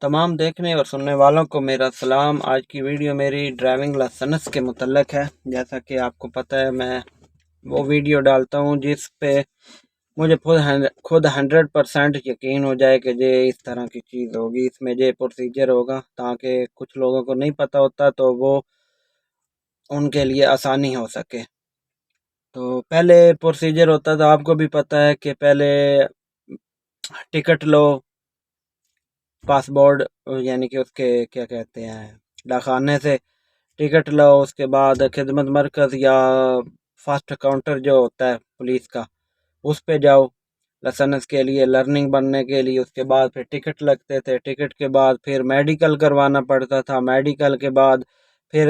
तमाम देखने और सुनने वालों को मेरा सलाम। आज की वीडियो मेरी ड्राइविंग लाइसेंस के मुतल्लिक है। जैसा कि आपको पता है, मैं वो वीडियो डालता हूँ जिस पे मुझे खुद 100% यकीन हो जाए कि ये इस तरह की चीज़ होगी, इसमें ये प्रोसीजर होगा, ताकि कुछ लोगों को नहीं पता होता तो वो उनके लिए आसानी हो सके। तो पहले प्रोसीजर होता था, आपको भी पता है कि पहले टिकट लो, पासपोर्ट यानी कि उसके क्या कहते हैं, डाकखाने से टिकट लो। उसके बाद खिदमत मरकज़ या फास्ट काउंटर जो होता है पुलिस का, उस पे जाओ लाइसेंस के लिए, लर्निंग बनने के लिए। उसके बाद फिर टिकट लगते थे, टिकट के बाद फिर मेडिकल करवाना पड़ता था, मेडिकल के बाद फिर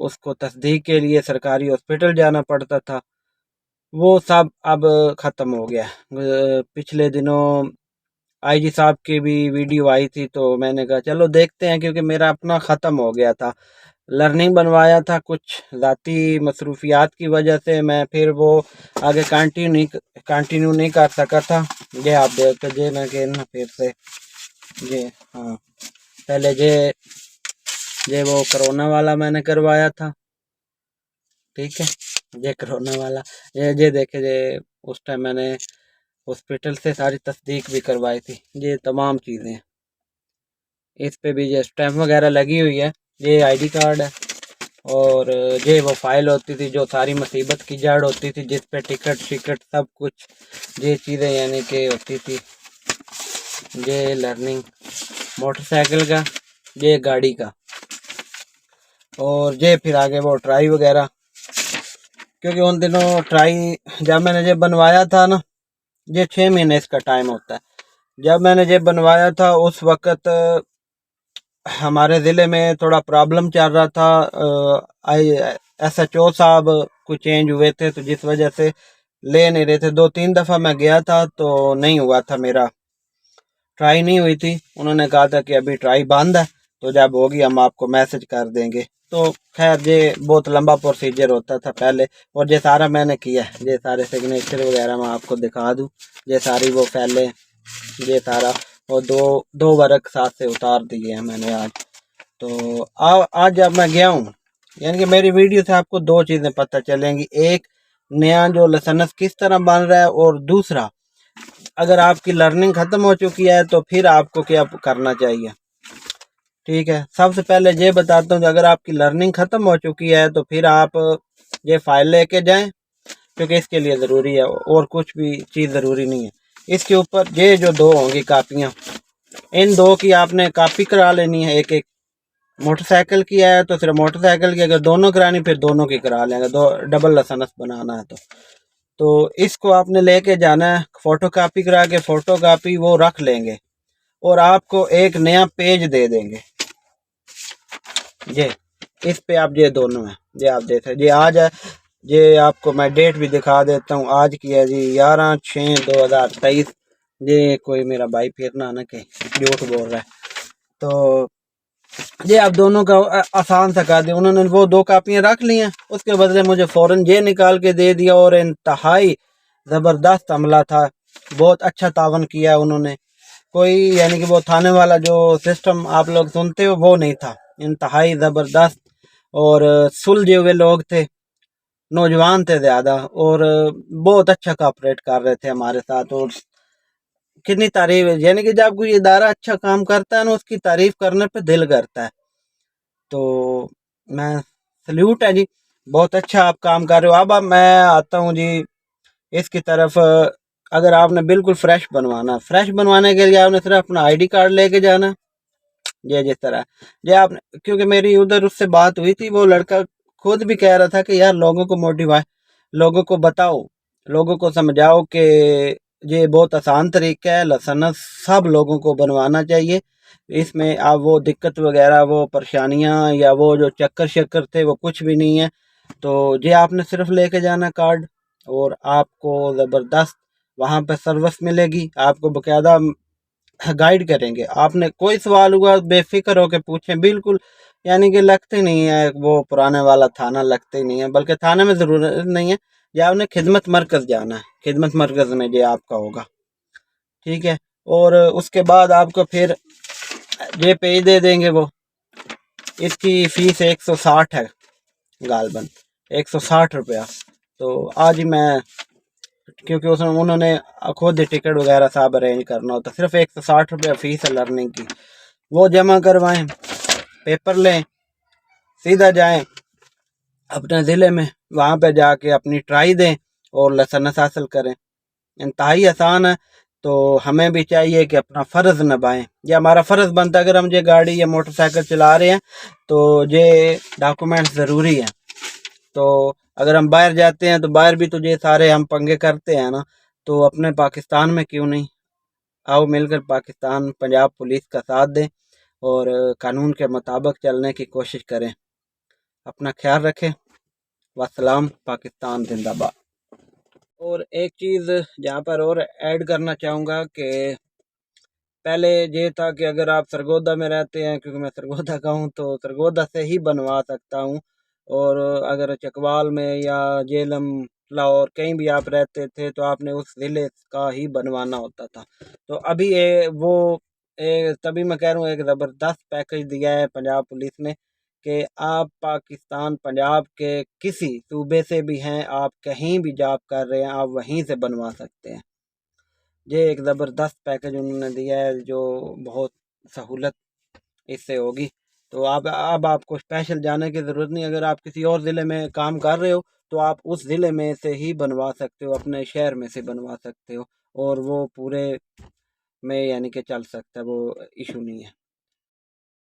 उसको तस्दीक के लिए सरकारी हॉस्पिटल जाना पड़ता था। वो सब अब ख़त्म हो गया। पिछले दिनों आईजी साहब की भी वीडियो आई थी, तो मैंने कहा चलो देखते हैं, क्योंकि मेरा अपना ख़त्म हो गया था। लर्निंग बनवाया था, कुछ ज़ाती मसरूफियात की वजह से मैं फिर वो आगे कंटिन्यू नहीं कर सका था। ये आप देखते जे मैं कहना फिर से ये, हाँ, पहले ये वो कोरोना वाला मैंने करवाया था, ठीक है। ये कोरोना वाला, ये देखे, ये उस टाइम मैंने हॉस्पिटल से सारी तस्दीक भी करवाई थी। ये तमाम चीज़ें, इस पे भी ये स्टैम्प वगैरह लगी हुई है। ये आईडी कार्ड है। और ये वो फाइल होती थी जो सारी मुसीबत की जड़ होती थी, जिस पे टिकट शिकट सब कुछ ये चीज़ें यानी कि होती थी। ये लर्निंग मोटरसाइकिल का, ये गाड़ी का, और ये फिर आगे वो ट्राई वगैरह। क्योंकि उन दिनों ट्राई जब मैंने ये बनवाया था ना, ये 6 महीने इसका टाइम होता है। जब मैंने ये बनवाया था उस वक़्त हमारे ज़िले में थोड़ा प्रॉब्लम चल रहा था। आई SHO साहब कुछ चेंज हुए थे, तो जिस वजह से ले नहीं रहे थे। 2-3 दफ़ा मैं गया था तो नहीं हुआ था, मेरा ट्राई नहीं हुई थी। उन्होंने कहा था कि अभी ट्राई बंद है, तो जब होगी हम आपको मैसेज कर देंगे। तो खैर ये बहुत लंबा प्रोसीजर होता था पहले, और ये सारा मैंने किया है। ये सारे सिग्नेचर वगैरह मैं आपको दिखा दूँ, ये सारी वो फैले, ये सारा, और दो दो वर्क साथ से उतार दिए हैं मैंने आज। तो आज जब मैं गया हूँ, यानी कि मेरी वीडियो से आपको दो चीज़ें पता चलेंगी। एक, नया जो लाइसेंस किस तरह बन रहा है, और दूसरा, अगर आपकी लर्निंग ख़त्म हो चुकी है तो फिर आपको क्या करना चाहिए। ठीक है, सबसे पहले ये बताता हूँ कि अगर आपकी लर्निंग ख़त्म हो चुकी है तो फिर आप ये फाइल लेके जाएं, क्योंकि इसके लिए ज़रूरी है, और कुछ भी चीज़ ज़रूरी नहीं है। इसके ऊपर ये जो दो होंगी कापियाँ, इन दो की आपने कॉपी करा लेनी है। एक एक मोटरसाइकिल की है तो सिर्फ मोटरसाइकिल की, अगर दोनों करानी फिर दोनों की करा लेंगे, दो डबल लाइसेंस बनाना है तो इसको आपने लेके जाना है। फोटो कापी करा के, फोटो कापी वो रख लेंगे, और आपको एक नया पेज दे देंगे। ये इस पे आप, ये दोनों है, ये आप देख रहे, ये आज है। ये आपको मैं डेट भी दिखा देता हूँ, आज की है जी 11/6/2023। ये कोई मेरा भाई फिर ना आना के झूठ बोल रहा है। तो ये आप दोनों का आसान सा कर दिया। उन्होंने वो दो कापियां रख ली हैं, उसके बदले मुझे फ़ौरन ये निकाल के दे दिया, और इंतहाई ज़बरदस्त अमला था। बहुत अच्छा तावन किया उन्होंने। कोई यानी कि वो थाने वाला जो सिस्टम आप लोग सुनते हो वो नहीं था, इंतहाई ज़बरदस्त। और सुलझे हुए लोग थे, नौजवान थे ज़्यादा, और बहुत अच्छा कॉपरेट कर रहे थे हमारे साथ। और कितनी तारीफ है, यानी कि जब कोई इदारा अच्छा काम करता है ना, उसकी तारीफ करने पे दिल करता है। तो मैं, सल्यूट है जी, बहुत अच्छा आप काम कर रहे हो। अब मैं आता हूँ जी इसकी तरफ। अगर आपने बिल्कुल फ्रेश बनवाना, फ्रेश बनवाने के लिए आपने सिर्फ अपना आईडी कार्ड लेके जाना है। ये जिस तरह ये आपने, क्योंकि मेरी उधर उससे बात हुई थी, वो लड़का खुद भी कह रहा था कि यार लोगों को मोटिवेट, लोगों को बताओ, लोगों को समझाओ कि ये बहुत आसान तरीका है, लाइसेंस सब लोगों को बनवाना चाहिए। इसमें आप वो दिक्कत वगैरह, वो परेशानियां या वो जो चक्कर शक्कर थे, वो कुछ भी नहीं है। तो ये आपने सिर्फ लेके जाना कार्ड, और आपको ज़बरदस्त वहाँ पे सर्विस मिलेगी। आपको बकायदा गाइड करेंगे। आपने कोई सवाल हुआ बेफिक्र होकर पूछें, बिल्कुल, यानी कि लगते नहीं है वो पुराने वाला थाना, लगते ही नहीं है, बल्कि थाने में ज़रूरत नहीं है। या आपने खिदमत मरकज़ जाना है, खिदमत मरकज़ में ये आपका होगा, ठीक है। और उसके बाद आपको फिर ये पेज दे देंगे वो। इसकी फ़ीस 160 है गालबन, 160 रुपया। तो आज ही मैं, क्योंकि उसमें उन्होंने खुद ही टिकट वगैरह सब अरेंज करना होता, सिर्फ 160 रुपया फ़ीस है लर्निंग की। वो जमा करवाएं, पेपर लें, सीधा जाएं अपने ज़िले में, वहाँ पे जाके अपनी ट्राई दें और लाइसेंस हासिल करें। इंतहाई आसान है। तो हमें भी चाहिए कि अपना फ़र्ज़ निभाएं, ये हमारा फ़र्ज़ बनता है। अगर हम ये गाड़ी या मोटरसाइकिल चला रहे हैं तो ये डॉक्यूमेंट ज़रूरी है। तो अगर हम बाहर जाते हैं तो बाहर भी तो ये सारे हम पंगे करते हैं ना, तो अपने पाकिस्तान में क्यों नहीं। आओ मिलकर पाकिस्तान पंजाब पुलिस का साथ दें और कानून के मुताबिक चलने की कोशिश करें। अपना ख्याल रखें। वसलाम, पाकिस्तान जिंदाबाद। और एक चीज़ यहाँ पर और ऐड करना चाहूँगा कि पहले ये था कि अगर आप सरगोदा में रहते हैं, क्योंकि मैं सरगोदा का हूँ, तो सरगोदा से ही बनवा सकता हूँ। और अगर चकवाल में या जेलम, लाहौर, कहीं भी आप रहते थे तो आपने उस ज़िले का ही बनवाना होता था। तो अभी तभी मैं कह रहा हूँ, एक ज़बरदस्त पैकेज दिया है पंजाब पुलिस ने कि आप पाकिस्तान पंजाब के किसी सूबे से भी हैं, आप कहीं भी जॉब कर रहे हैं, आप वहीं से बनवा सकते हैं। ये एक ज़बरदस्त पैकेज उन्होंने दिया है, जो बहुत सहूलत इससे होगी। तो आप अब आपको स्पेशल जाने की ज़रूरत नहीं। अगर आप किसी और ज़िले में काम कर रहे हो तो आप उस ज़िले में से ही बनवा सकते हो, अपने शहर में से बनवा सकते हो, और वो पूरे में यानी कि चल सकता है, वो इशू नहीं है।